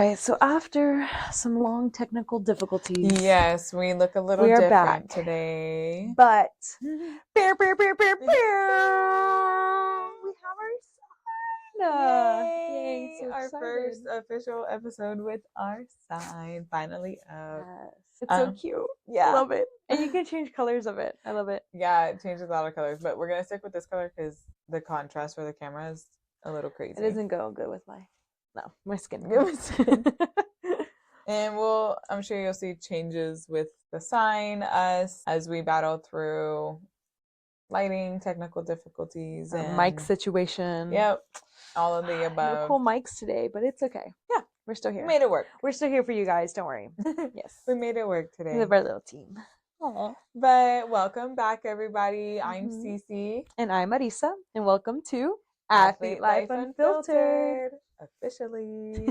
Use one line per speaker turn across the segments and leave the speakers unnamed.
right, so after some long technical difficulties,
Yes, we look a little
we are
different
back.
today.
But bear, we have our sign.
Yay!
So
Our
excited.
first official episode with our sign finally up.
Yes. It's so cute.
Yeah.
Love it. And you can change colors of it. I love it.
Yeah, it changes a lot of colors, but we're gonna stick with this color because the contrast for the camera is a little crazy.
It doesn't go good with my skin. Good with skin.
And I'm sure you'll see changes with the sign, us, as we battle through lighting, technical difficulties, and
mic situation.
Yep, all of the above.
No cool mics today, but it's okay.
Yeah,
we're still here.
We made it work.
We're still here for you guys. Don't worry. Yes,
we made it work today.
We have our little team.
Aww. But welcome back, everybody. I'm CiCi.
And I'm Mariza. And welcome to
Athlete Life Unfiltered. Officially.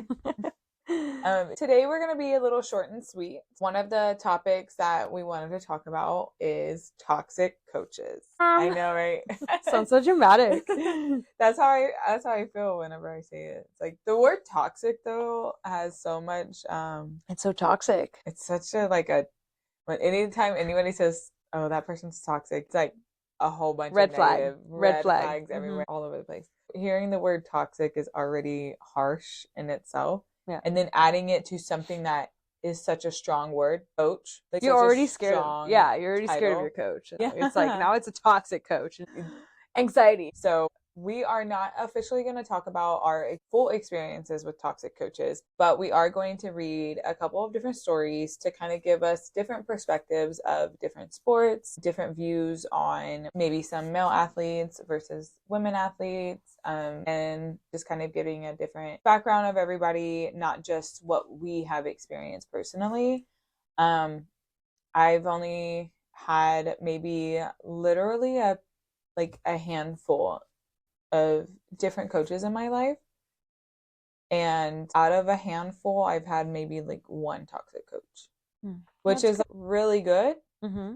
Today we're going to be a little short and sweet. One of the topics that we wanted to talk about is toxic coaches. I know, right?
Sounds so dramatic.
That's how I feel whenever I say it. It's like the word toxic though has so much
it's so toxic.
It's such a when anytime anybody says, "Oh, that person's toxic," it's like a whole bunch
red
of
flag.
red flags everywhere, all over the place. Hearing the word toxic is already harsh in itself. Yeah. And then adding it to something that is such a strong word, coach. Like
you're already scared. Yeah, you're already scared of your coach. Yeah. It's like now it's a toxic coach. Anxiety.
So we are not officially going to talk about our full experiences with toxic coaches, but we are going to read a couple of different stories to kind of give us different perspectives of different sports, different views on maybe some male athletes versus women athletes, and just kind of giving a different background of everybody, not just what we have experienced personally. I've only had maybe literally a handful of different coaches in my life, and out of a handful I've had maybe one toxic coach, which is really good.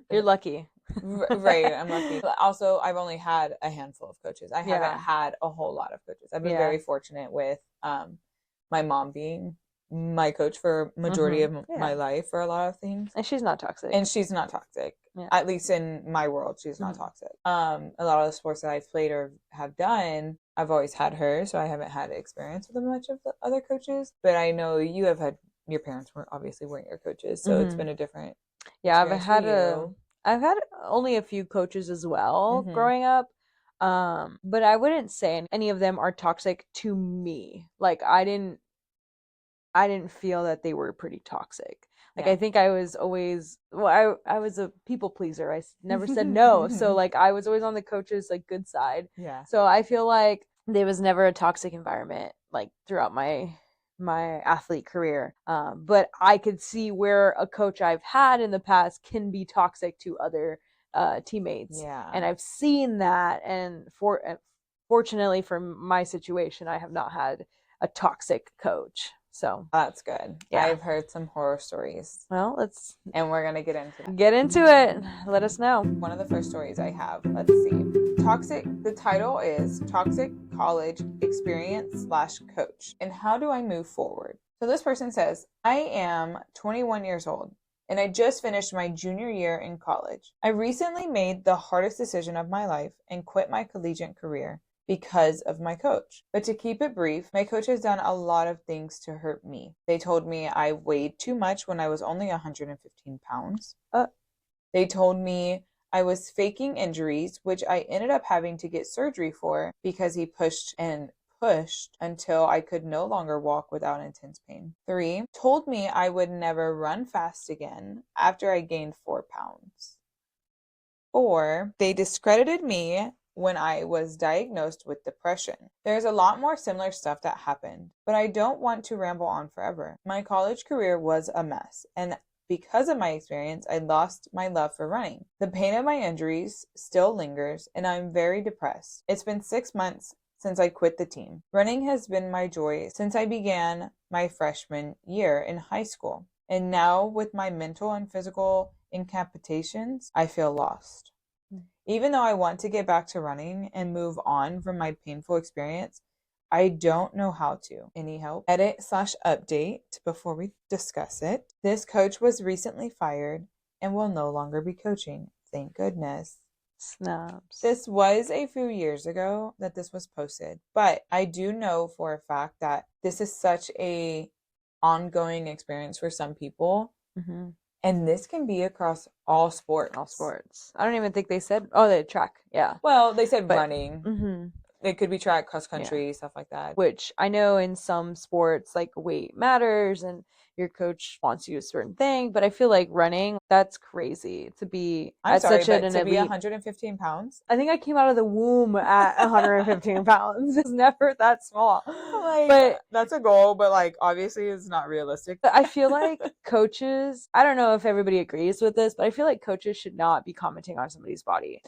You're lucky.
Right, I'm lucky. Also, I've only had a handful of coaches. I haven't had a whole lot of coaches. I've been very fortunate with my mom being my coach for majority of my life for a lot of things,
and she's not toxic.
At least in my world, she's not toxic. A lot of the sports that I've played or have done, I've always had her, so I haven't had experience with much of the other coaches. But I know you have had, your parents weren't your coaches, so it's been a different.
Yeah, I've had only a few coaches as well growing up. But I wouldn't say any of them are toxic to me. Like I didn't feel that they were pretty toxic. Like, I think I was always, I was a people pleaser. I never said no. So I was always on the coach's good side.
Yeah.
So I feel like there was never a toxic environment throughout my athlete career. But I could see where a coach I've had in the past can be toxic to other teammates.
Yeah.
And I've seen that. And fortunately for my situation, I have not had a toxic coach. So
that's good. Yeah. I've heard some horror stories.
Well,
and we're going to get into that.
Get into it. Let us know.
One of the first stories I have, let's see. The title is Toxic College Experience / Coach. And how do I move forward? So this person says, I am 21 years old and I just finished my junior year in college. I recently made the hardest decision of my life and quit my collegiate career because of my coach. But to keep it brief, my coach has done a lot of things to hurt me. They told me I weighed too much when I was only 115 pounds. They told me I was faking injuries, which I ended up having to get surgery for because he pushed until I could no longer walk without intense pain. 3, told me I would never run fast again after I gained 4 pounds. 4, they discredited me when I was diagnosed with depression. There's a lot more similar stuff that happened, but I don't want to ramble on forever. My college career was a mess, and because of my experience, I lost my love for running. The pain of my injuries still lingers, and I'm very depressed. It's been 6 months since I quit the team. Running has been my joy since I began my freshman year in high school, and now with my mental and physical incapacitations, I feel lost. Even though I want to get back to running and move on from my painful experience, I don't know how to. Any help? Edit/update before we discuss it. This coach was recently fired and will no longer be coaching. Thank goodness.
Snaps.
This was a few years ago that this was posted, but I do know for a fact that this is such a ongoing experience for some people.
Mm-hmm.
And this can be across all sports.
All sports. I don't even think they said, oh, they track. Yeah.
Well, they said running.
Mm-hmm.
It could be track, cross country, stuff like that.
Which I know in some sports, like weight matters and your coach wants you to do a certain thing, but I feel like running, that's crazy to be
I'm
at
sorry,
such
but
an
to be
elite.
115 pounds?
I think I came out of the womb at 115 pounds. It's never that small.
Like,
but
that's a goal, but like obviously it's not realistic.
I feel like coaches, I don't know if everybody agrees with this, but I feel like coaches should not be commenting on somebody's body.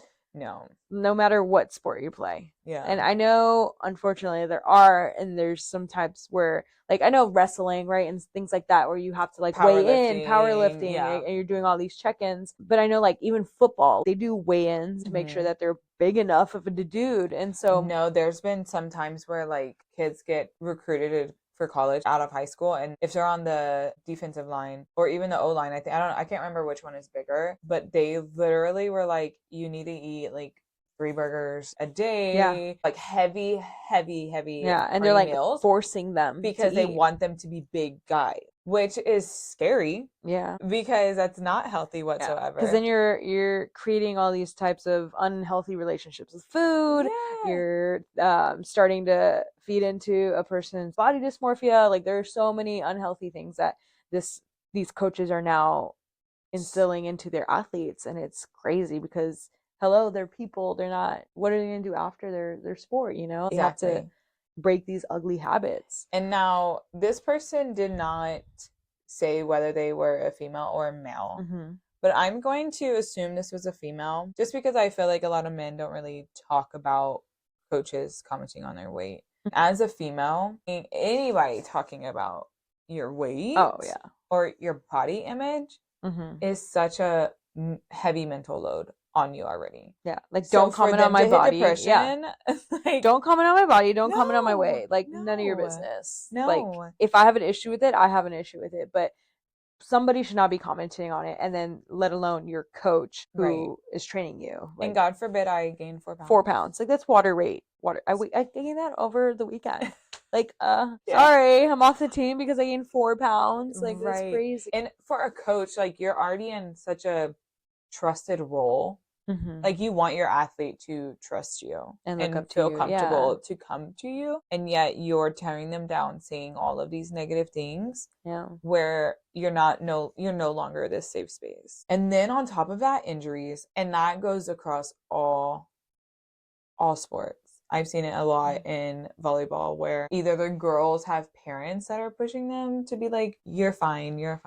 No matter what sport you play.
Yeah.
And I know, unfortunately, there's some types where, like, I know wrestling, right, and things like that, where you have to, like, weigh in, powerlifting, and you're doing all these check-ins. But I know, like, even football, they do weigh-ins to make sure that they're big enough of a dude. And so,
no, there's been some times where, like, kids get recruited for college out of high school, and if they're on the defensive line or even the O line, I can't remember which one is bigger, but they literally were like, you need to eat like 3 burgers a day, like heavy
and they're like
meals
forcing them
because they want them to be big guys, which is scary.
Yeah,
because that's not healthy whatsoever.
Because then you're creating all these types of unhealthy relationships with food. You're starting to feed into a person's body dysmorphia. Like there are so many unhealthy things that these coaches are now instilling into their athletes, and it's crazy because hello, they're people. They're not. What are they gonna do after their sport? You know, you have to break these ugly habits.
And now this person did not say whether they were a female or a male. But I'm going to assume this was a female just because I feel like a lot of men don't really talk about coaches commenting on their weight. As a female, anybody talking about your weight or your body image is such a heavy mental load on you already.
Yeah, like don't comment on my body.
Like,
don't comment on my body. Don't comment on my weight. Like none of your business. Like if I have an issue with it, I have an issue with it. But somebody should not be commenting on it, and then let alone your coach who is training you.
Like, and God forbid I gain 4 pounds.
4 pounds. Like that's water weight. I gained that over the weekend. Like, sorry, I'm off the team because I gained 4 pounds. Like that's crazy.
And for a coach, like you're already in such a trusted role. Like you want your athlete to trust you
and
feel comfortable to come to you, and yet you're tearing them down, saying all of these negative things. Where you're no longer this safe space. And then on top of that, injuries, and that goes across all sports. I've seen it a lot in volleyball where either the girls have parents that are pushing them to be like, you're fine. Yeah,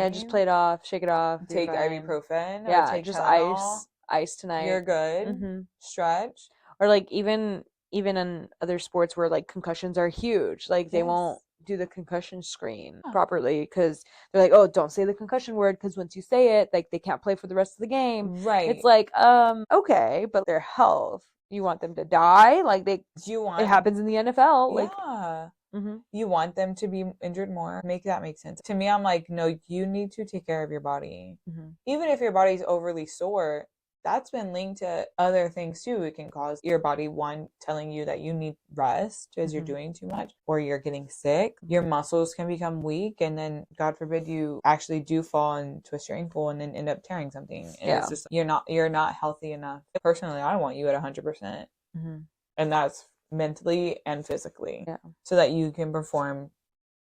just play it off, shake it off.
Take ibuprofen.
Yeah,
or take
just
Tylenol.
ice tonight.
You're good. Stretch.
Or like even in other sports where like concussions are huge, like they won't do the concussion screen properly because they're like, oh, don't say the concussion word because once you say it, like they can't play for the rest of the game. It's like, okay, but their health. You want them to die? Like it happens in the NFL. Like
you want them to be injured more. Make that make sense. To me, I'm like, no, you need to take care of your body. Even if your body's overly sore, that's been linked to other things too. It can cause your body, one, telling you that you need rest because you're doing too much or you're getting sick. Your muscles can become weak, and then God forbid you actually do fall and twist your ankle and then end up tearing something. And it's just you're not healthy enough. Personally, I want you at 100%. And that's mentally and physically. So that you can perform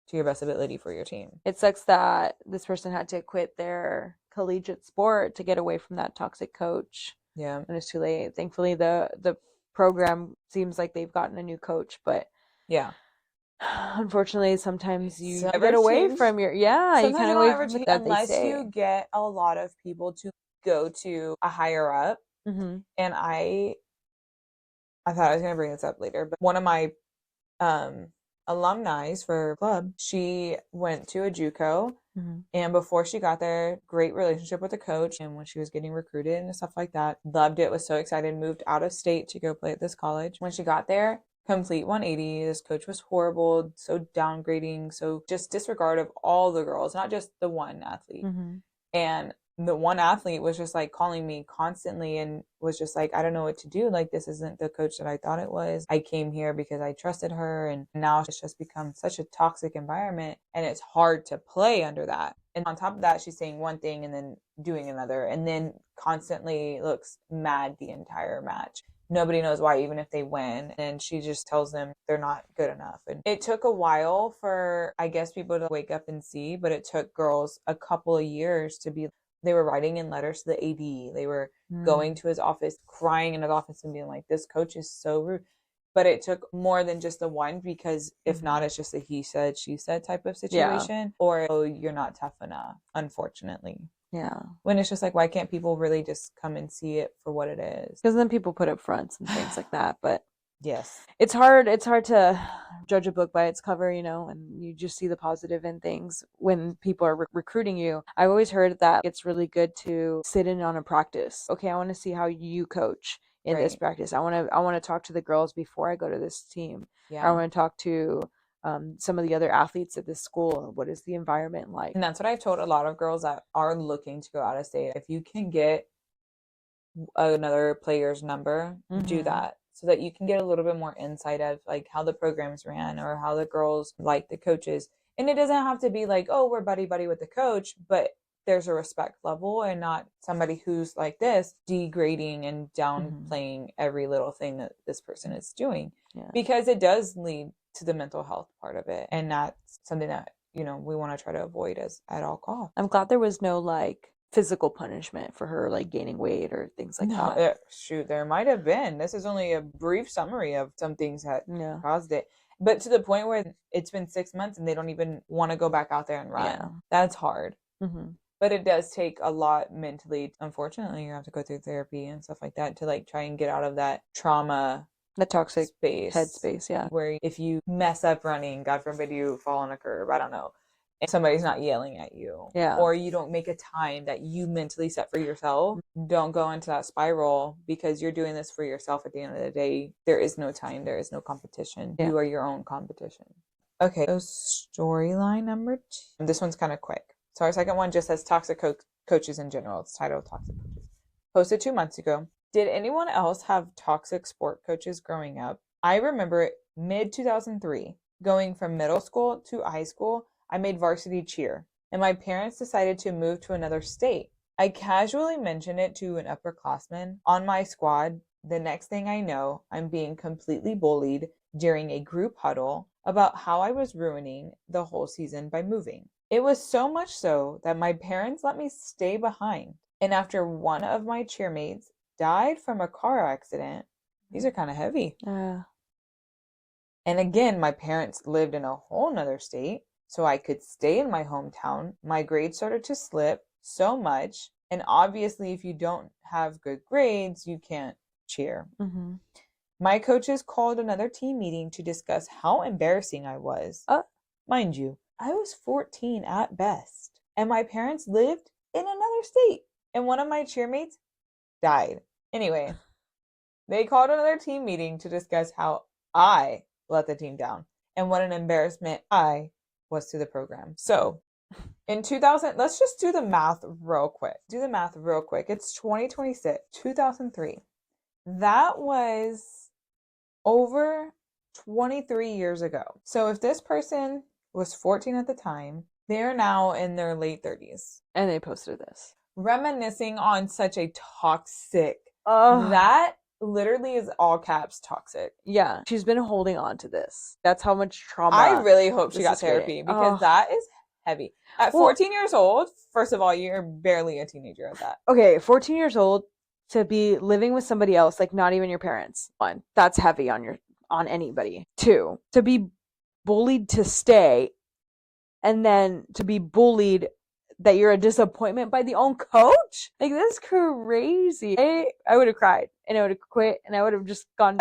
to your best ability for your team.
It sucks that this person had to quit their collegiate sport to get away from that toxic coach. And it's too late. Thankfully the program seems like they've gotten a new coach, but unfortunately sometimes you get away from your you kind of away from it
unless you get a lot of people to go to a higher up. And I thought I was going to bring this up later, but one of my alumni for club, she went to a JUCO. And before she got there, great relationship with the coach. And when she was getting recruited and stuff like that, loved it, was so excited, moved out of state to go play at this college. When she got there, complete 180. This coach was horrible, so downgrading, so just disregard of all the girls, not just the one athlete.
Mm-hmm.
And the one athlete was just like calling me constantly and was just like, I don't know what to do. Like, this isn't the coach that I thought it was. I came here because I trusted her. And now it's just become such a toxic environment. And it's hard to play under that. And on top of that, she's saying one thing and then doing another, and then constantly looks mad the entire match. Nobody knows why, even if they win. And she just tells them they're not good enough. And it took a while for, I guess, people to wake up and see, but it took girls a couple of years to be, they were writing in letters to the AD. They were going to his office, crying in his office and being like, this coach is so rude. But it took more than just the one, because if not, it's just a he said, she said type of situation. Or, oh, you're not tough enough, unfortunately.
Yeah.
When it's just like, why can't people really just come and see it for what it is?
Because then people put up fronts and things like that. But
yes,
it's hard to judge a book by its cover, you know, and you just see the positive in things when people are recruiting you. I've always heard that it's really good to sit in on a practice. Okay, I want to see how you coach in this practice. I want to talk to the girls before I go to this team. Yeah. I want to talk to some of the other athletes at this school. What is the environment like?
And that's what I've told a lot of girls that are looking to go out of state. If you can get another player's number, do that, so that you can get a little bit more insight of like how the programs ran or how the girls like the coaches. And it doesn't have to be like, oh, we're buddy with the coach, but there's a respect level, and not somebody who's like this degrading and downplaying every little thing that this person is doing. Because it does lead to the mental health part of it, and that's something that, you know, we want to try to avoid at all costs.
I'm glad there was no like physical punishment for her, like gaining weight or things like that.
Shoot, there might have been. This is only a brief summary of some things that caused it. But to the point where it's been 6 months and they don't even want to go back out there and run. That's hard. But it does take a lot mentally. Unfortunately, you have to go through therapy and stuff like that to like try and get out of that trauma,
the toxic
space,
headspace.
Where if you mess up running, God forbid you fall on a curb, I don't know, and somebody's not yelling at you, or you don't make a time that you mentally set for yourself, don't go into that spiral, because you're doing this for yourself. At the end of the day, there is no time, there is no competition. You are your own competition. Okay, so storyline number 2. This one's kind of quick. So our second one just says toxic coaches in general. It's titled Toxic Coaches. Posted 2 months ago. Did anyone else have toxic sport coaches growing up? I remember mid 2003, going from middle school to high school, I made varsity cheer, and my parents decided to move to another state. I casually mentioned it to an upperclassman on my squad. The next thing I know, I'm being completely bullied during a group huddle about how I was ruining the whole season by moving. It was so much so that my parents let me stay behind. And after one of my cheermates died from a car accident, these are kind of heavy. And again, my parents lived in a whole nother state, so I could stay in my hometown. My grades started to slip so much. And obviously, if you don't have good grades, you can't cheer. My coaches called another team meeting to discuss how embarrassing I was. Mind you, I was 14 at best, and my parents lived in another state, and one of my cheermates died. Anyway, they called another team meeting to discuss how I let the team down and what an embarrassment I was to the program. So in 2000, let's just do the math real quick. It's 2026, 2003. That was over 23 years ago. So if this person was 14 at the time, they're now in their late 30s.
And they posted this.
Reminiscing on such a toxic, that literally is all caps toxic.
Yeah, she's been holding on to this. That's how much trauma.
I really hope she got therapy, because that is heavy. At 14 years old, first of all, you're barely a teenager at that.
Okay, 14 years old, to be living with somebody else, like not even your parents. 1, that's heavy on anybody. 2, to be bullied to stay, and then to be bullied that you're a disappointment by the own coach. Like, that's crazy. I would have cried, and I would have quit, and I would have just gone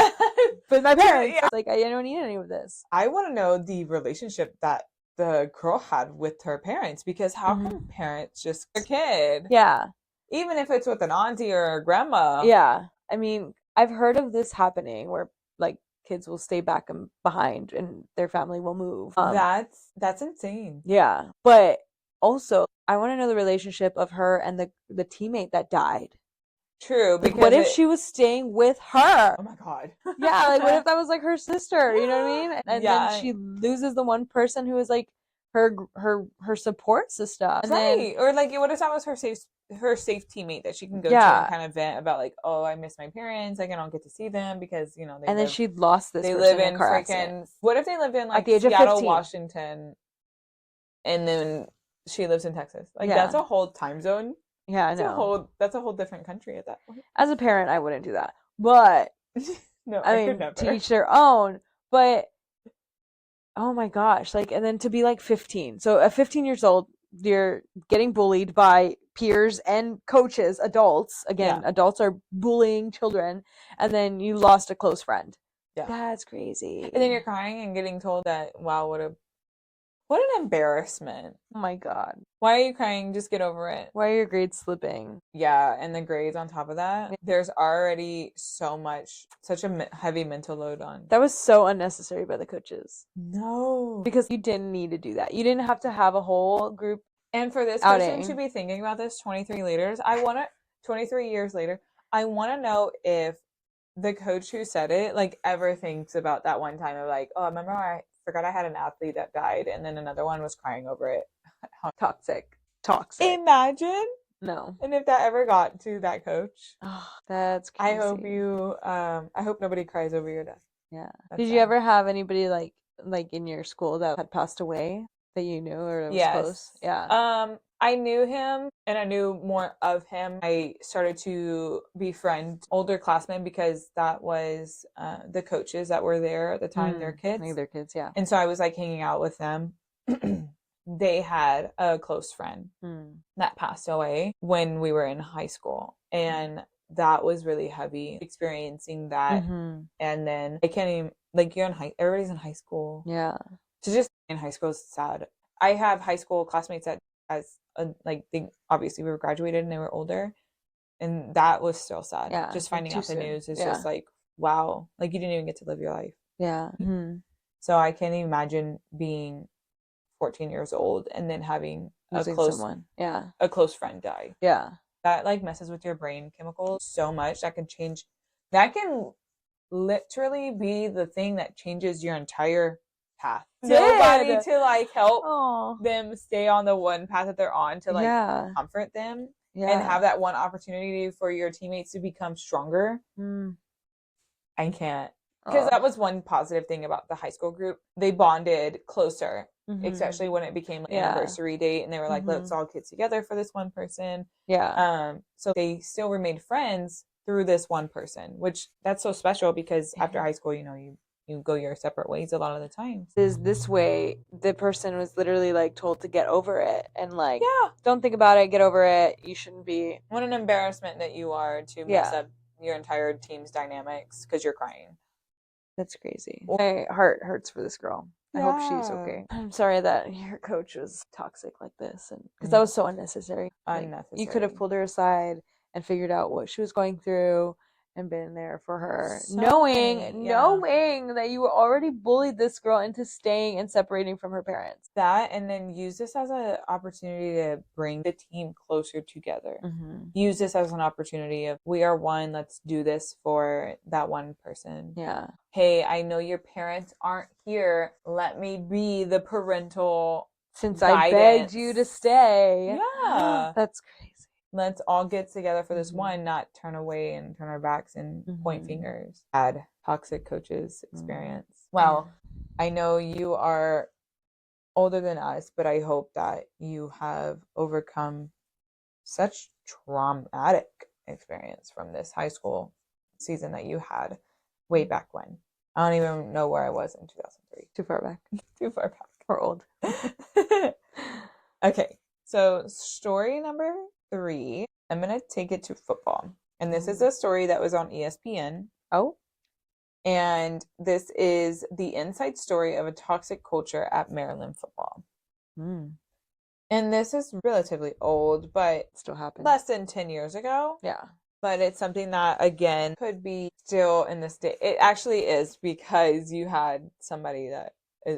with my parents. Like, I don't need any of this.
I want to know the relationship that the girl had with her parents, because how can parents just a kid? Even if it's with an auntie or a grandma.
I mean, I've heard of this happening where like kids will stay back and behind and their family will move.
That's insane.
Yeah. But also, I want to know the relationship of her and the teammate that died.
True,
Like, what if she was staying with her?
Oh my God.
Yeah, like what if that was like her sister? You know what I mean? And then
Yeah.
she loses the one person who is like her support system. And
Right.
then
Or like what if that was her safe teammate that she can go to
yeah,
and kind of vent about like, oh, I miss my parents, like I don't get to see them because
and then she lost this
they
person
live
in a
in
car
freaking
accident
what if they lived in
at
like
the age of
Seattle,
15.
Washington, and then she lives in Texas? Like
Yeah.
that's a whole time zone.
Yeah, I know.
That's a whole different country at that point.
As a parent, I wouldn't do that. But
No,
I
I could
mean,
never.
to each their own. But oh my gosh, like, and then to be like 15. So at 15 years old, you're getting bullied by peers and coaches, adults. Again,
Yeah.
adults are bullying children, and then you lost a close friend.
Yeah.
That's crazy.
And then you're crying and getting told that, wow, what an embarrassment.
Oh my God.
Why are you crying? Just get over it.
Why are your grades slipping?
Yeah, and the grades on top of that. There's already such a heavy mental load on.
That was so unnecessary by the coaches.
No.
Because you didn't need to do that. You didn't have to have a whole group
And for this
outing.
person to be thinking about this 23 years later, I want to know if the coach who said it like ever thinks about that one time of like, oh, remember I forgot I had an athlete that died and then another one was crying over it.
Toxic.
Imagine.
No.
And if that ever got to that coach,
oh, that's crazy.
I hope nobody cries over your death.
Yeah. Did you ever have anybody like in your school that had passed away that you knew or was close? Yeah.
I knew him and I knew more of him. I started to befriend older classmen because that was the coaches that were there at the time, their kids.
Like their kids, yeah.
And so I was like hanging out with them. They had a close friend that passed away when we were in high school. And that was really heavy experiencing that. And then I can't even, like, everybody's in high school.
Yeah.
To just in high school is sad. I have high school classmates that obviously we were graduated and they were older. And that was still sad.
Yeah.
Just finding out the news is just like, wow, like you didn't even get to live your life.
Yeah.
So I can't imagine being 14 years old and then having a close friend die.
Yeah.
That like messes with your brain chemicals so much that can literally be the thing that changes your entire path. Nobody to like help them stay on the one path that they're on to like comfort them and have that one opportunity for your teammates to become stronger. I can't. Because that was one positive thing about the high school group. They bonded closer, especially when it became like anniversary date and they were like, let's all get together for this one person.
Yeah.
So they still remained friends through this one person, which that's so special because after high school, you go your separate ways a lot of the time.
Is this way the person was literally like told to get over it and like don't think about it, get over it. You shouldn't be.
What an embarrassment that you are to mess up your entire team's dynamics because you're crying.
That's crazy. My heart hurts for this girl. I hope she's okay. I'm sorry that your coach was toxic like this, and because that was so unnecessary.
Unnecessary.
You could have pulled her aside and figured out what she was going through and been there for her, knowing that you already bullied this girl into staying and separating from her parents.
That, and then use this as an opportunity to bring the team closer together. Use this as an opportunity of, we are one, let's do this for that one person.
Yeah.
Hey, I know your parents aren't here. Let me be the parental
since
guidance.
I begged you to stay.
Yeah.
That's crazy.
Let's all get together for this one, not turn away and turn our backs and point fingers. Bad toxic coaches experience. Well, I know you are older than us, but I hope that you have overcome such traumatic experience from this high school season that you had way back when. I don't even know where I was in 2003.
Too far back.
Too far back.
We're old.
Okay, so story number 3, I'm going to take it to football. And this is a story that was on ESPN.
Oh.
And this is the inside story of a toxic culture at Maryland football. And this is relatively old, but
still happened.
Less than 10 years ago.
Yeah.
But it's something that, again, could be still in the state. It actually is, because you had somebody that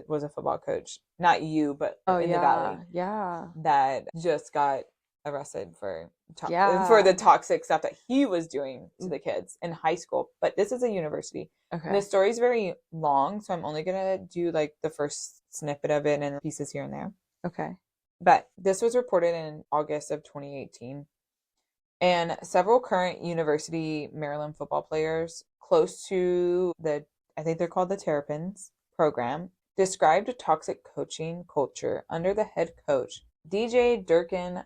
was a football coach, not you, but
Oh
in the Valley,
yeah.
that just got arrested for
Yeah.
the toxic stuff that he was doing to the kids in high school. But this is a university. And
Okay.
the story's very long, so I'm only gonna do like the first snippet of it and pieces here and there.
Okay.
But this was reported in August of 2018. And several current University Maryland football players close to I think they're called the Terrapins program, described a toxic coaching culture under the head coach, DJ Durkin,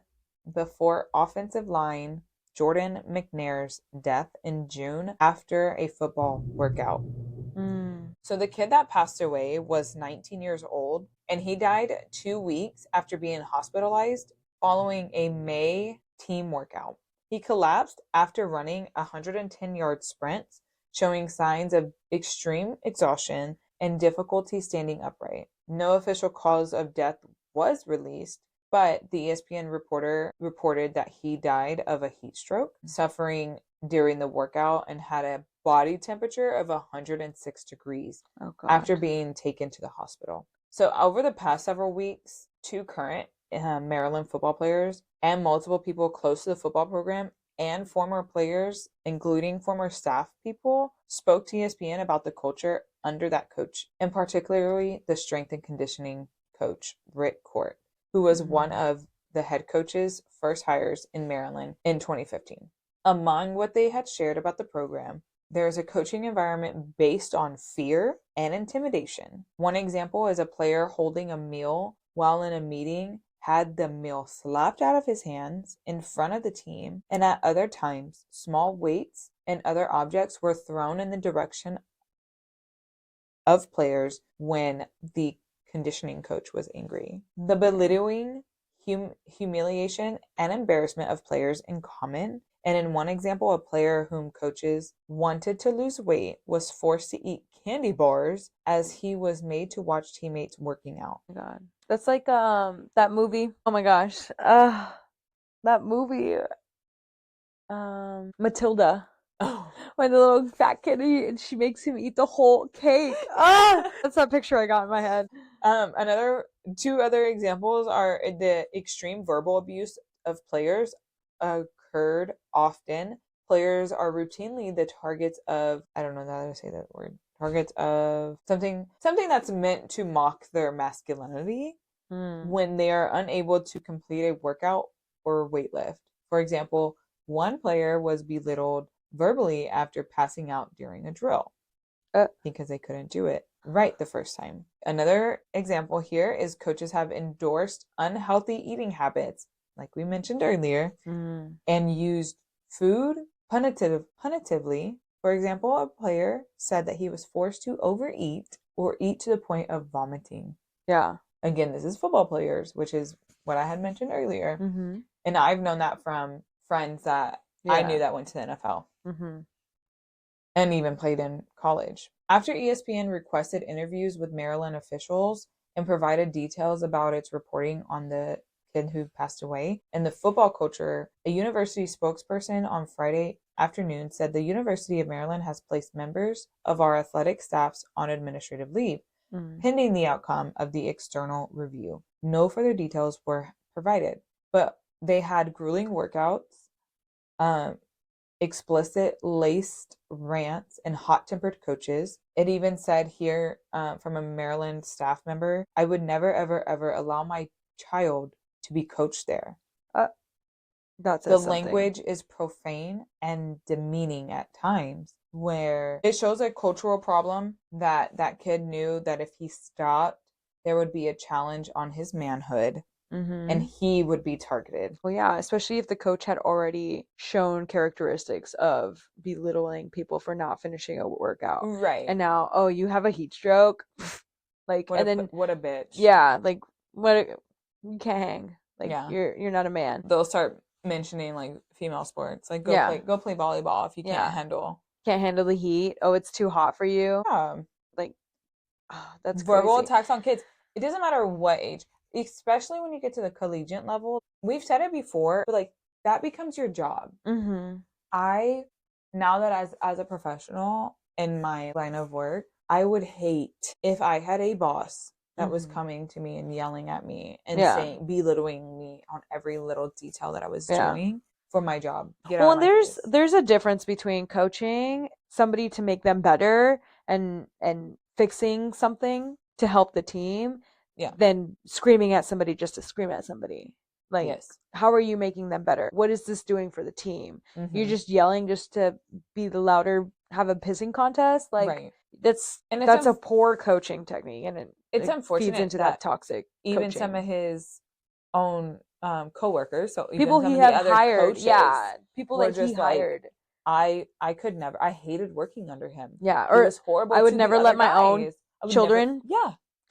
before offensive line Jordan McNair's death in June after a football workout. So the kid that passed away was 19 years old, and he died 2 weeks after being hospitalized following a May team workout. He collapsed after running 110-yard sprints, showing signs of extreme exhaustion and difficulty standing upright. No official cause of death was released, but the ESPN reporter reported that he died of a heat stroke, suffering during the workout, and had a body temperature of 106 degrees after being taken to the hospital. So over the past several weeks, two current Maryland football players and multiple people close to the football program and former players, including former staff people, spoke to ESPN about the culture under that coach, and particularly the strength and conditioning coach, Rick Court, who was one of the head coach's first hires in Maryland in 2015. Among what they had shared about the program, there is a coaching environment based on fear and intimidation. One example is a player holding a meal while in a meeting had the meal slapped out of his hands in front of the team, and at other times, small weights and other objects were thrown in the direction of players when the conditioning coach was angry. The belittling, humiliation, and embarrassment of players in common. And in one example, a player whom coaches wanted to lose weight was forced to eat candy bars as he was made to watch teammates working out.
Oh my God. That's like that movie. Oh my gosh. That movie. Matilda.
Oh.
When the little fat kid and she makes him eat the whole cake. That's that picture I got in my head.
Two other examples are the extreme verbal abuse of players occurred often. Players are routinely the targets of, I don't know how to say that word, targets of something that's meant to mock their masculinity when they are unable to complete a workout or weight lift. For example, one player was belittled verbally after passing out during a drill because they couldn't do it right the first time. Another example here is coaches have endorsed unhealthy eating habits, like we mentioned earlier, and used food punitively. For example, a player said that he was forced to overeat or eat to the point of vomiting.
Yeah.
Again, this is football players, which is what I had mentioned earlier. And I've known that from friends that I knew that went to the NFL and even played in college. After ESPN requested interviews with Maryland officials and provided details about its reporting on the kid who passed away and the football culture, a university spokesperson on Friday afternoon said the University of Maryland has placed members of our athletic staffs on administrative leave, pending the outcome of the external review. No further details were provided, but they had grueling workouts, explicit laced rants, and hot-tempered coaches. It even said here from a Maryland staff member, I would never, ever, ever allow my child to be coached there. The language is profane and demeaning at times, where it shows a cultural problem that kid knew that if he stopped, there would be a challenge on his manhood. And he would be targeted.
Well, yeah, especially if the coach had already shown characteristics of belittling people for not finishing a workout.
Right.
And now, oh, you have a heat stroke? Like,
what
and then
what a bitch.
Yeah, like you can't hang. Like you're not a man.
They'll start mentioning like female sports. Like go play volleyball if you can't handle
the heat. Oh, it's too hot for you.
Yeah.
Like that's
verbal
crazy.
attacks on kids. It doesn't matter what age, especially when you get to the collegiate level. We've said it before, but like that becomes your job. now that as a professional in my line of work, I would hate if I had a boss that was coming to me and yelling at me and saying, belittling me on every little detail that I was doing for my job. Get out of my face.
There's a difference between coaching somebody to make them better and fixing something to help the team than screaming at somebody just to scream at somebody. Like, how are you making them better? What is this doing for the team? You're just yelling just to be the louder, have a pissing contest. Like, that's a poor coaching technique, and
it's unfortunate
feeds into that toxic
even
coaching.
some of his own coworkers, so even
people
some
he
of
had
the other
hired,
coaches,
people
were
that he
just like,
hired.
I could never. I hated working under him.
Yeah,
or it was horrible.
I would
to
never
the
let
other
my
guys.
own children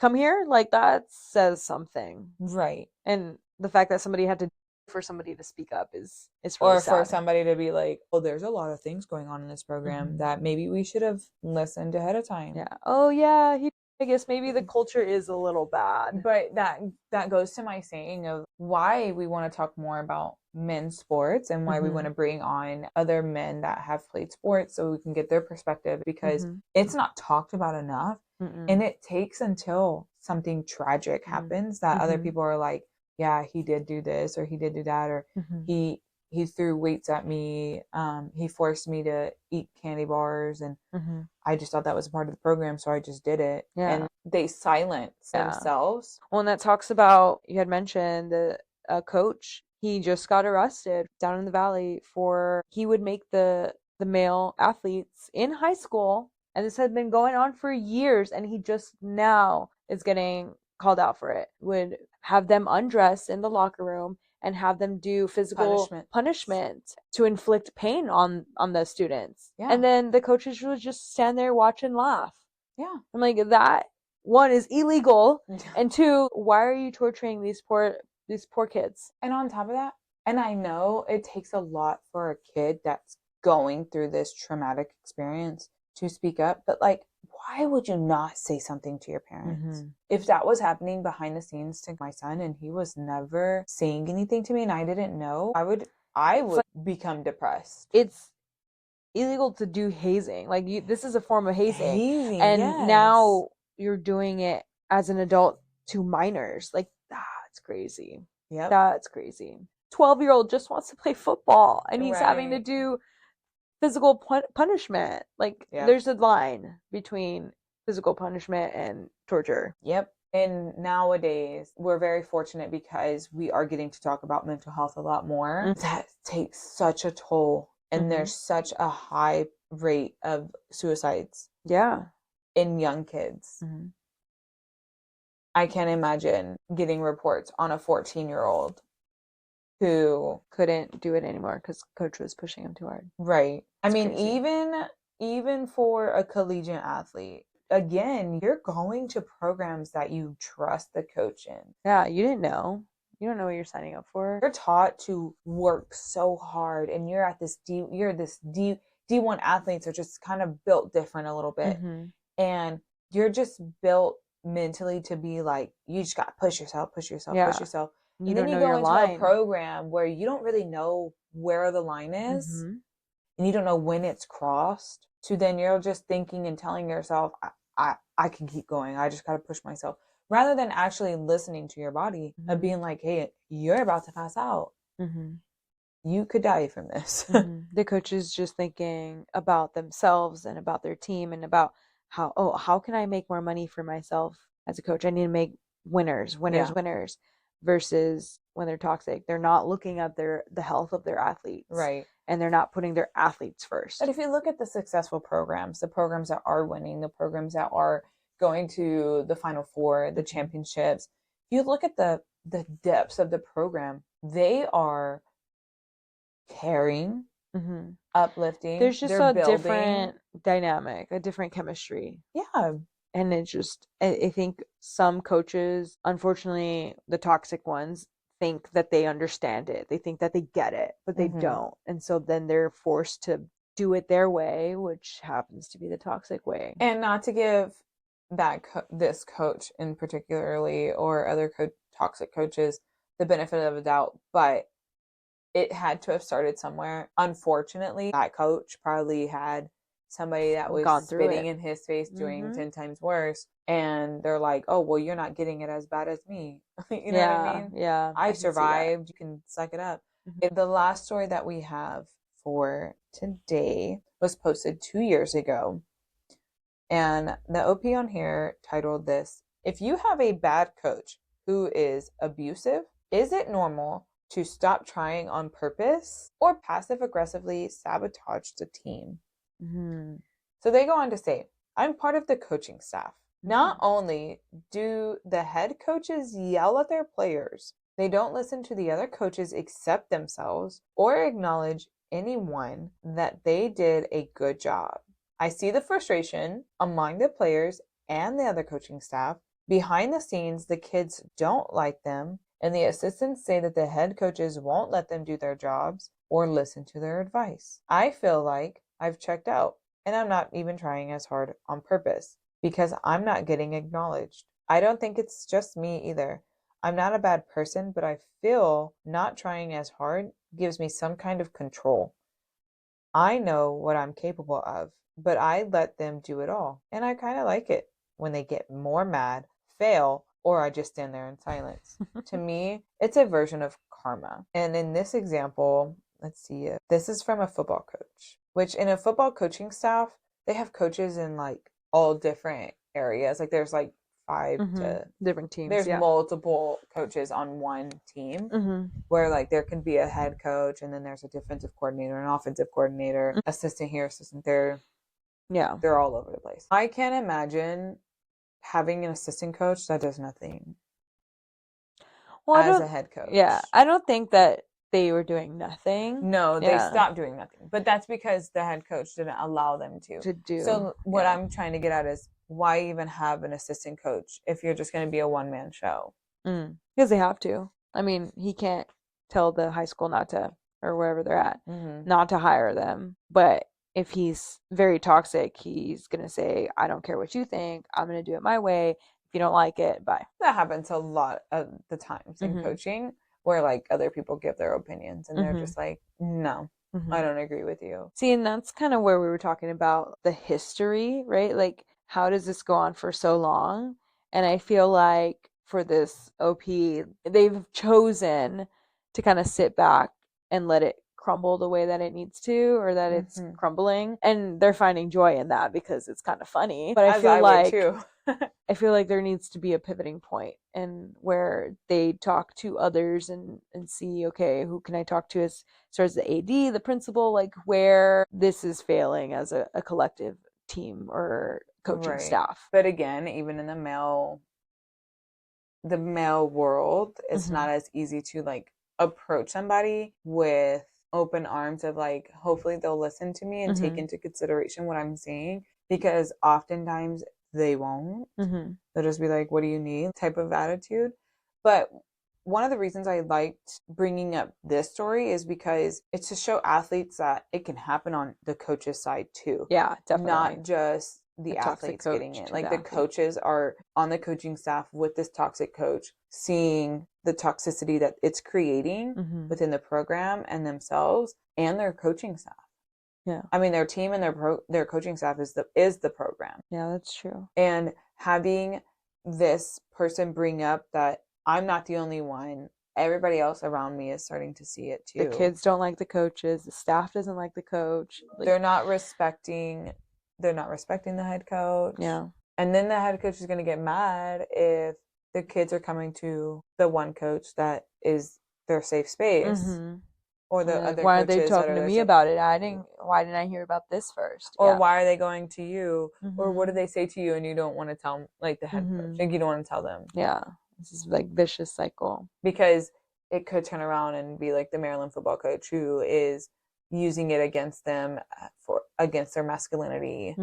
come here. Like, that says something,
right?
And the fact that somebody had to for somebody to speak up is really
or
sad.
for somebody to be like, oh, there's a lot of things going on in this program that maybe we should have listened ahead of time.
Yeah. Oh yeah, I guess maybe the culture is a little bad.
But that goes to my saying of why we want to talk more about men's sports and why we want to bring on other men that have played sports so we can get their perspective, because it's not talked about enough. And it takes until something tragic happens that other people are like, yeah, he did do this or he did do that, or he threw weights at me, he forced me to eat candy bars, and I just thought that was a part of the program, so I just did it. And they silence themselves.
Well, and that talks about, you had mentioned the coach, he just got arrested down in the valley for, he would make the male athletes in high school, and this had been going on for years, and he just now is getting called out for it, would have them undress in the locker room and have them do physical punishment to inflict pain on the students. And then the coaches would just stand there, watch and laugh. I'm like, that, one, is illegal, and two, why are you torturing these poor kids?
And on top of that, and I know it takes a lot for a kid that's going through this traumatic experience to speak up, but like, why would you not say something to your parents? If that was happening behind the scenes to my son and he was never saying anything to me and I didn't know, I would become depressed.
It's illegal to do hazing. Like, this is a form of hazing, and now you're doing it as an adult to minors. Like, that's crazy. That's crazy. 12-year-old just wants to play football, and he's having to do physical punishment. Like, there's a line between physical punishment and torture.
And nowadays, we're very fortunate because we are getting to talk about mental health a lot more. That takes such a toll, and there's such a high rate of suicides in young kids. I can't imagine getting reports on a 14-year-old who
couldn't do it anymore because coach was pushing him too hard.
I mean, crazy. Even for a collegiate athlete, again, you're going to programs that you trust the coach in.
You didn't know. You don't know what you're signing up for.
You're taught to work so hard, and you're at this D1 athletes are just kind of built different a little bit. And you're just built mentally to be like, you just got to push yourself. And then you go into a program where you don't really know where the line is, and you don't know when it's crossed. So then you're just thinking and telling yourself, I can keep going. I just got to push myself. Rather than actually listening to your body of being like, hey, you're about to pass out. You could die from this.
The coach is just thinking about themselves and about their team and about how can I make more money for myself as a coach? I need to make winners. Versus when they're toxic, they're not looking at the health of their athletes. And they're not putting their athletes first.
But if you look at the successful programs, the programs that are winning, the programs that are going to the Final Four, the championships, if you look at the depths of the program, they are caring, uplifting.
There's just a different dynamic, a different chemistry. And it's just, I think some coaches, unfortunately, the toxic ones, think that they understand it. They think that they get it, but they don't. And so then they're forced to do it their way, which happens to be the toxic way.
And not to give this coach in particularly or other toxic coaches the benefit of a doubt, but it had to have started somewhere. Unfortunately, that coach probably had somebody that was
Gone through
spitting
it.
in his face doing
Mm-hmm.
10 times worse. And they're like, oh, well, you're not getting it as bad as me. You know what I
Yeah,
mean?
yeah,
I
I can see that.
survived. You can suck it up.
Mm-hmm.
The last story that we have for today was posted 2 years ago. And the OP on here titled this, if you have a bad coach who is abusive, is it normal to stop trying on purpose or passive aggressively sabotage the team?
Mm-hmm.
So they go on to say, I'm part of the coaching staff.
Mm-hmm.
Not only do the head coaches yell at their players, they don't listen to the other coaches except themselves or acknowledge anyone that they did a good job. I see the frustration among the players and the other coaching staff. Behind the scenes, the kids don't like them, and the assistants say that the head coaches won't let them do their jobs or listen to their advice. I feel like I've checked out, and I'm not even trying as hard on purpose because I'm not getting acknowledged. I don't think it's just me either. I'm not a bad person, but I feel not trying as hard gives me some kind of control. I know what I'm capable of, but I let them do it all. And I kind of like it when they get more mad, fail, or I just stand there in silence. To me, it's a version of karma. And in this example, let's see, this is from a football coach, which in a football coaching staff, they have coaches in like all different areas. Like there's like five to
Different teams.
there's
Yeah.
multiple coaches on one team
Mm-hmm.
where like there can be a head coach and then there's a defensive coordinator, an offensive coordinator, assistant here, assistant there.
Yeah.
They're all over the place. I can't imagine having an assistant coach that does nothing
Well,
as a head coach.
yeah, I don't think that they were doing nothing.
No, they
Yeah.
stopped doing nothing. But that's because the head coach didn't allow them to.
To do.
So what
yeah.
I'm trying to get at is why even have an assistant coach if you're just going to be a one-man show?
Because they have to. I mean, he can't tell the high school not to, or wherever they're at, not to hire them. But if he's very toxic, he's going to say, I don't care what you think. I'm going to do it my way. If you don't like it, bye.
That happens a lot of the times in coaching where like other people give their opinions and they're just like, no, I don't agree with you.
See, and that's kind of where we were talking about the history, right? Like, how does this go on for so long? And I feel like for this OP, they've chosen to kind of sit back and let it crumble the way that it needs to, or that it's crumbling. And they're finding joy in that because it's kind of funny. But I feel like
too.
I feel like there needs to be a pivoting point and where they talk to others and see, okay, who can I talk to as far as the AD, the principal, like where this is failing as a collective team or coaching staff.
But again, even in the male world, it's not as easy to like approach somebody with open arms of like, hopefully they'll listen to me and take into consideration what I'm saying, because oftentimes they won't. They'll just be like, what do you need? Type of attitude. But one of the reasons I liked bringing up this story is because it's to show athletes that it can happen on the coach's side too.
Yeah, definitely.
Not just the athletes getting it. Like the coaches are on the coaching staff with this toxic coach, seeing the toxicity that it's creating within the program and themselves and their coaching staff.
Yeah.
I mean, their team and their coaching staff is the program.
Yeah, that's true.
And having this person bring up that I'm not the only one, everybody else around me is starting to see it too.
The kids don't like the coaches, the staff doesn't like the coach.
Like, they're not respecting the head coach.
Yeah.
And then the head coach is going to get mad if the kids are coming to the one coach that is their safe space. Or the other
why are
coaches
they talking to me about it? Why didn't I hear about this first?
Or why are they going to you? Or what do they say to you and you don't want to tell, like, the head coach? Like, you don't want to tell them.
Yeah. This is like vicious cycle.
Because it could turn around and be like the Maryland football coach who is using it against them against their masculinity,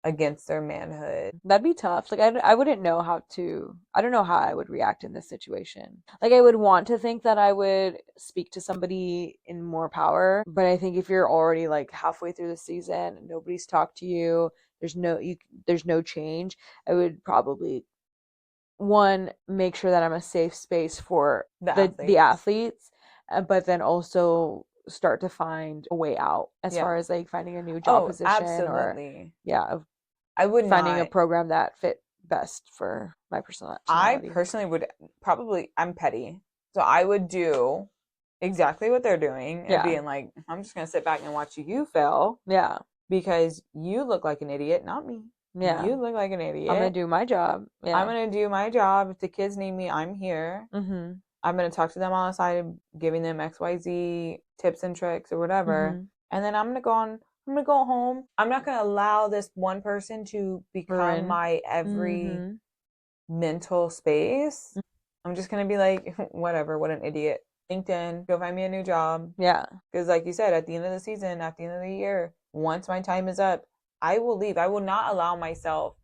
against their manhood.
That'd be tough. Like I wouldn't know I don't know how I would react in this situation. Like I would want to think that I would speak to somebody in more power, but I think if you're already like halfway through the season and nobody's talked to you, there's no change, I would probably make sure that I'm a safe space for the athletes, but then also start to find a way out as far as like finding a new job position
absolutely.
or
I would
finding a
not.
program that fit best for my personality.
I personally would probably, I'm petty. So I would do exactly what they're doing and being like, I'm just going to sit back and watch you fail.
Yeah.
Because you look like an idiot, not me.
Yeah.
You look like an idiot.
I'm going to do my job. Yeah.
I'm going to do my job. If the kids need me, I'm here.
Mm-hmm.
I'm going to talk to them on the side, giving them XYZ tips and tricks or whatever. Mm-hmm. And then I'm going to go home. I'm not going to allow this one person to become my every mental space. I'm just going to be like, whatever, what an idiot. LinkedIn, go find me a new job.
Yeah.
Because like you said, at the end of the season, at the end of the year, once my time is up, I will leave. I will not allow myself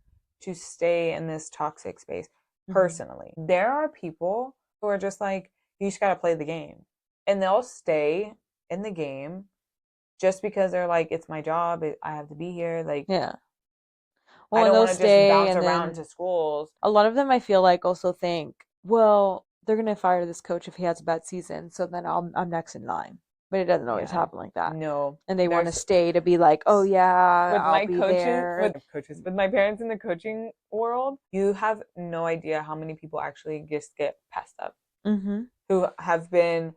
to stay in this toxic space personally. There are people who are just like, you just got to play the game. And they'll stay in the game just because they're like, it's my job. I have to be here. Like,
yeah. Well,
I don't want to just bounce around to schools.
A lot of them, I feel like, also think, well, they're going to fire this coach if he has a bad season, so then I'm next in line. But it doesn't always happen like that.
No.
And they want to stay to be like, oh yeah,
with
I'll
my
be
coaching,
there.
With my parents in the coaching world, you have no idea how many people actually just get passed up. Who have been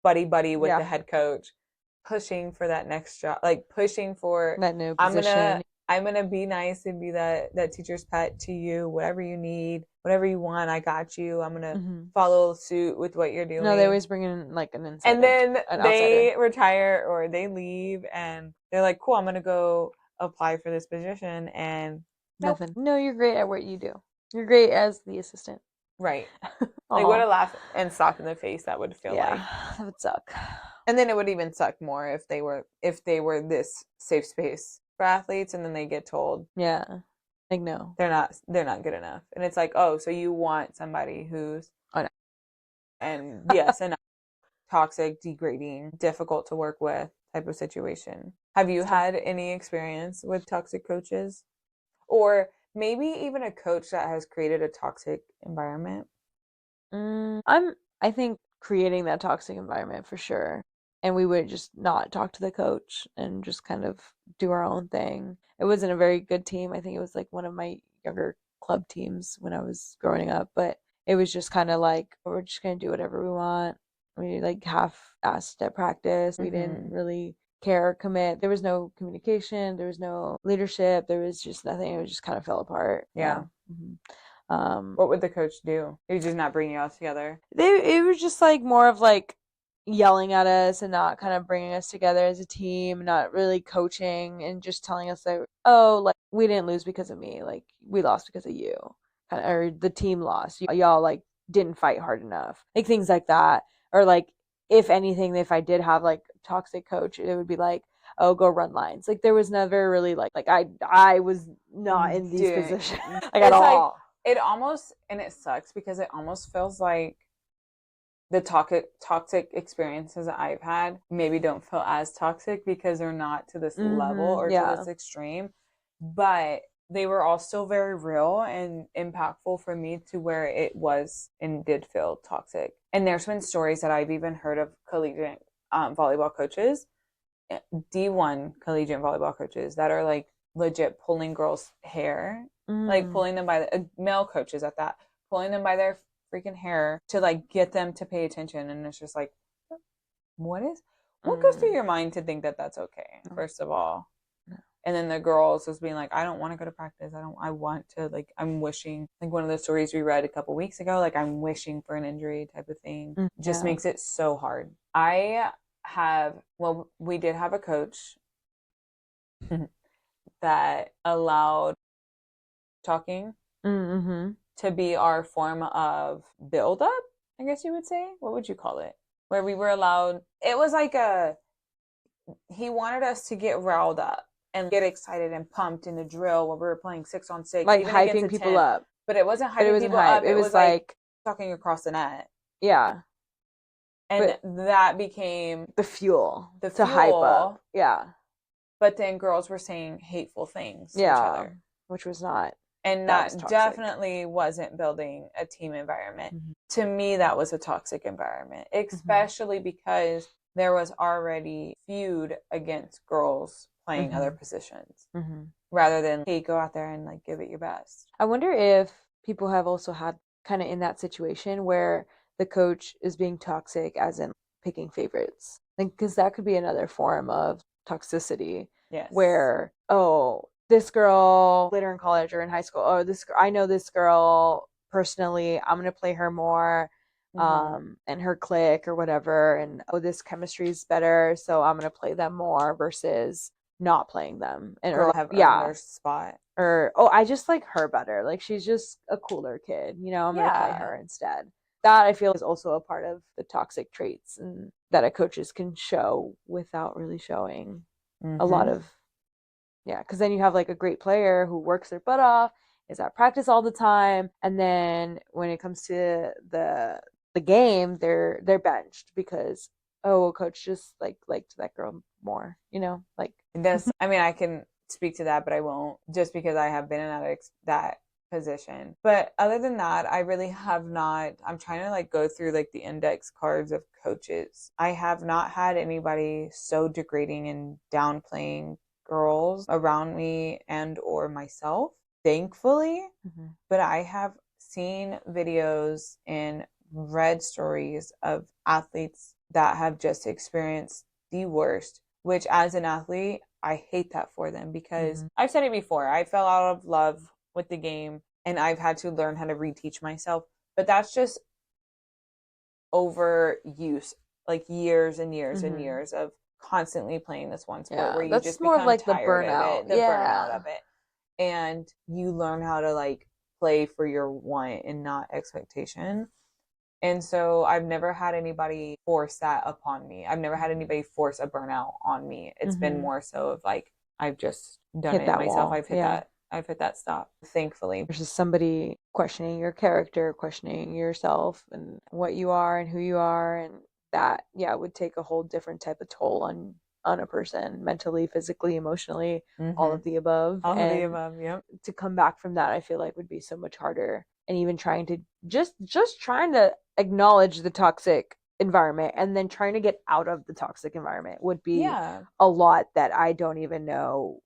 buddy with the head coach, pushing for that next job, like pushing for
that new position.
I'm gonna be nice and be that teacher's pet to you. Whatever you need, whatever you want, I got you. I'm gonna follow suit with what you're doing.
No, they always bring in like an insider,
and then they retire or they leave, and they're like, "Cool, I'm gonna go apply for this position." And
nothing. Nope. No, you're great at what you do. You're great as the assistant.
Right. Like what a laugh and slap in the face that would feel like.
That would suck.
And then it would even suck more if they were this safe space for athletes, and then they get told,
like no,
they're not good enough. And it's like, oh, so you want somebody who's and yes, and toxic, degrading, difficult to work with type of situation. Have you had any experience with toxic coaches, or maybe even a coach that has created a toxic environment?
I think creating that toxic environment for sure. And we would just not talk to the coach and just kind of do our own thing. It wasn't a very good team. I think it was like one of my younger club teams when I was growing up, but it was just kind of like, we're just going to do whatever we want. We like half-assed at practice. We didn't really care or commit. There was no communication. There was no leadership. There was just nothing. It just kind of fell apart.
Yeah. What would the coach do? He was just not bringing you all together.
It was just like more of like yelling at us and not kind of bringing us together as a team, not really coaching and just telling us that, oh, like we didn't lose because of me, like we lost because of you, or the team lost. Y'all like didn't fight hard enough, like things like that. Or like if anything, if I did have like a toxic coach, it would be like, oh, go run lines. Like there was never really like I was not in these positions like at all.
It almost, and it sucks because it almost feels like the toxic experiences that I've had maybe don't feel as toxic because they're not to this level or to this extreme, but they were all still very real and impactful for me to where it was and did feel toxic. And there's been stories that I've even heard of collegiate volleyball coaches, D1 collegiate volleyball coaches that are like legit pulling girls' hair, like pulling them by the male coaches at that, pulling them by their freaking hair to like get them to pay attention. And it's just like, what goes through your mind to think that that's okay, first of all? And then the girls just being like, I don't want to go to practice. I want to, like, I'm wishing, like one of the stories we read a couple weeks ago, like I'm wishing for an injury type of thing. Just makes it so hard. We did have a coach that allowed talking to be our form of build up, I guess you would say. What would you call it? Where we were allowed, it was like he wanted us to get riled up and get excited and pumped in the drill when we were playing 6-on-6.
Like hyping people up.
But it wasn't hyping people up. It was like talking across the net.
Yeah.
And that became
the fuel to hype up. Yeah.
But then girls were saying hateful things to each other.
Which was not.
And that definitely wasn't building a team environment. to me, that was a toxic environment, especially because there was already feud against girls playing other positions rather than, hey, go out there and like give it your best.
I wonder if people have also had kind of in that situation where the coach is being toxic, as in picking favorites. Like, because that could be another form of toxicity.
Yes.
Where, oh, this girl later in college or in high school, oh, I know this girl personally, I'm gonna play her more, and her clique or whatever, and oh, this chemistry is better, so I'm gonna play them more versus not playing them. And
girl
or
have earned
yeah,
their spot.
or oh, I just like her better. Like she's just a cooler kid, I'm gonna play her instead. That I feel is also a part of the toxic traits and that a coaches can show without really showing a lot of because then you have like a great player who works their butt off, is at practice all the time, and then when it comes to the game, they're benched because oh, coach just liked that girl more, like
This, I mean, I can speak to that, but I won't, just because I have been in that position. But other than that, I really have not. I'm trying to like go through like the index cards of coaches. I have not had anybody so degrading and downplaying girls around me and or myself, thankfully. But I have seen videos and read stories of athletes that have just experienced the worst, which as an athlete, I hate that for them because I've said it before. I fell out of love with the game and I've had to learn how to reteach myself. But that's just overuse, like years and years and years of constantly playing this one sport where you just
more of
become
like the
tired of
burnout.
it, the burnout of it. And you learn how to like play for your want and not expectation. And so I've never had anybody force that upon me. I've never had anybody force a burnout on me. It's been more so of like I've just done
Hit
it
that
myself.
wall.
I've hit that stop, thankfully.
Versus somebody questioning your character, questioning yourself and what you are and who you are, and that would take a whole different type of toll on a person, mentally, physically, emotionally, all of the above.
All of the above, yep.
To come back from that, I feel like would be so much harder. And even trying to just trying to acknowledge the toxic environment and then trying to get out of the toxic environment would be a lot that I don't even know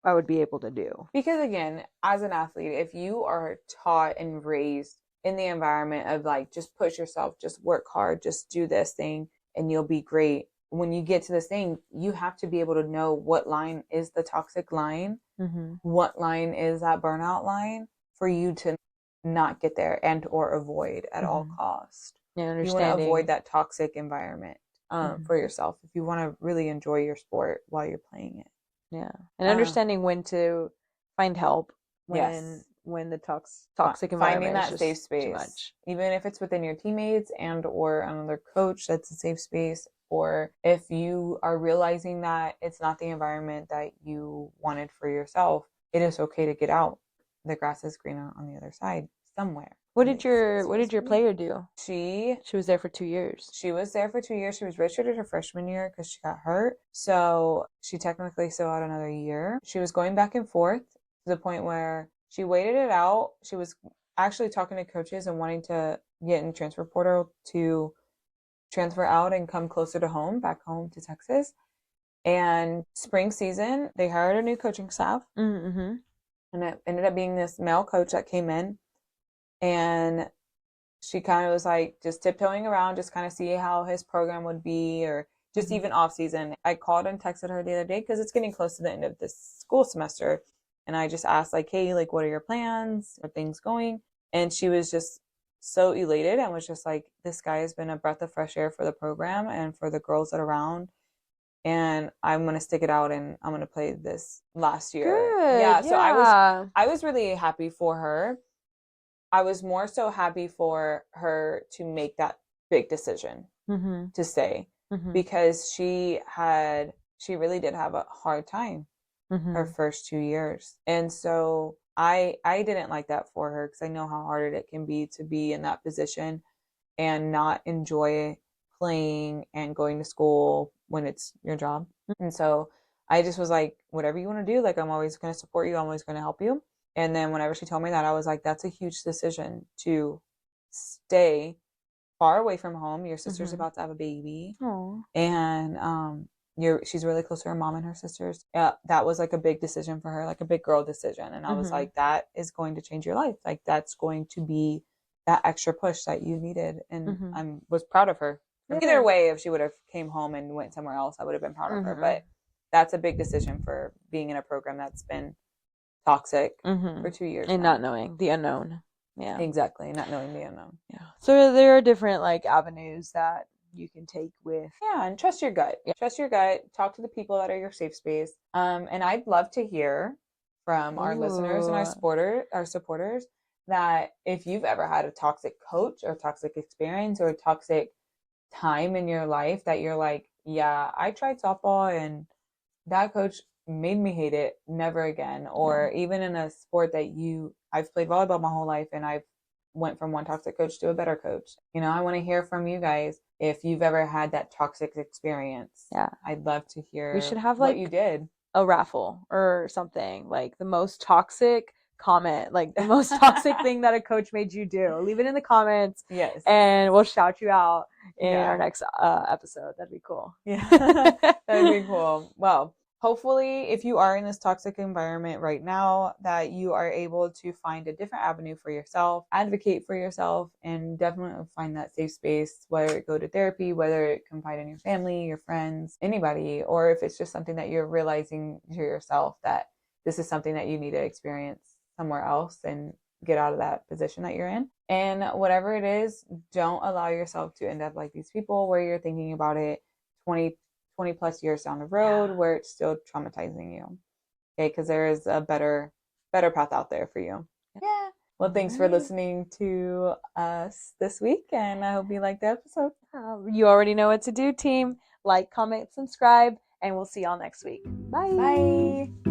I would be able to do.
Because again, as an athlete, if you are taught and raised in the environment of like, just push yourself, just work hard, just do this thing and you'll be great. When you get to this thing, you have to be able to know what line is the toxic line, what line is that burnout line for you to not get there and or avoid at all cost.
Yeah,
you want to avoid that toxic environment for yourself if you want to really enjoy your sport while you're playing it.
Yeah, and understanding when to find help when the toxic environment
finding that
is just
safe space,
too much.
Even if it's within your teammates and or another coach that's a safe space, or if you are realizing that it's not the environment that you wanted for yourself, it is okay to get out. The grass is greener on the other side somewhere.
What did your player do?
She
was there for 2 years.
She was there for 2 years. She was redshirted her freshman year because she got hurt. So she technically still had another year. She was going back and forth to the point where she waited it out. She was actually talking to coaches and wanting to get in transfer portal to transfer out and come closer to home, back home to Texas. And spring season, they hired a new coaching staff. And it ended up being this male coach that came in. And she kind of was like just tiptoeing around, just kind of see how his program would be, or just even off season. I called and texted her the other day because it's getting close to the end of this school semester. And I just asked like, hey, like, what are your plans? Are things going? And she was just so elated and was just like, this guy has been a breath of fresh air for the program and for the girls that are around. And I'm going to stick it out and I'm going to play this last year.
Good, yeah.
So I was really happy for her. I was more so happy for her to make that big decision to stay because she really did have a hard time her first 2 years. And so I didn't like that for her because I know how hard it can be to be in that position and not enjoy playing and going to school when it's your job. And so I just was like, whatever you want to do, like, I'm always going to support you. I'm always going to help you. And then whenever she told me that, I was like, that's a huge decision to stay far away from home. Your sister's about to have a baby.
Aww.
And she's really close to her mom and her sisters. Yeah, that was like a big decision for her, like a big girl decision. And I was like, that is going to change your life. Like that's going to be that extra push that you needed. And I was proud of her. Either way, if she would have came home and went somewhere else, I would have been proud of her. But that's a big decision for being in a program that's been toxic for 2 years
and
now.
not knowing the unknown. Yeah,
exactly, not knowing the unknown.
Yeah, so there are different like avenues that you can take with.
Yeah, and trust your gut. Trust your gut. Talk to the people that are your safe space. And I'd love to hear from our listeners and our supporters that if you've ever had a toxic coach or toxic experience or a toxic time in your life that you're like, yeah, I tried softball and that coach made me hate it, never again. Or even in a sport that I've played volleyball my whole life and I've went from one toxic coach to a better coach. I want to hear from you guys if you've ever had that toxic experience.
Yeah.
I'd love to hear
we should have
what you did.
A raffle or something, like the most toxic comment, like the most toxic thing that a coach made you do. Leave it in the comments.
Yes.
And we'll shout you out in our next episode. That'd be cool.
Yeah. That'd be cool. Well, hopefully, if you are in this toxic environment right now, that you are able to find a different avenue for yourself, advocate for yourself, and definitely find that safe space, whether it go to therapy, whether it confide in your family, your friends, anybody, or if it's just something that you're realizing to yourself that this is something that you need to experience somewhere else and get out of that position that you're in. And whatever it is, don't allow yourself to end up like these people where you're thinking about it 20 plus years down the road where it's still traumatizing you. Okay, because there is a better path out there for you. Yeah. Well, thanks for listening to us this week, and I hope you liked the episode.
You already know what to do, team. Like, comment, subscribe, and we'll see y'all next week. Bye.
Bye.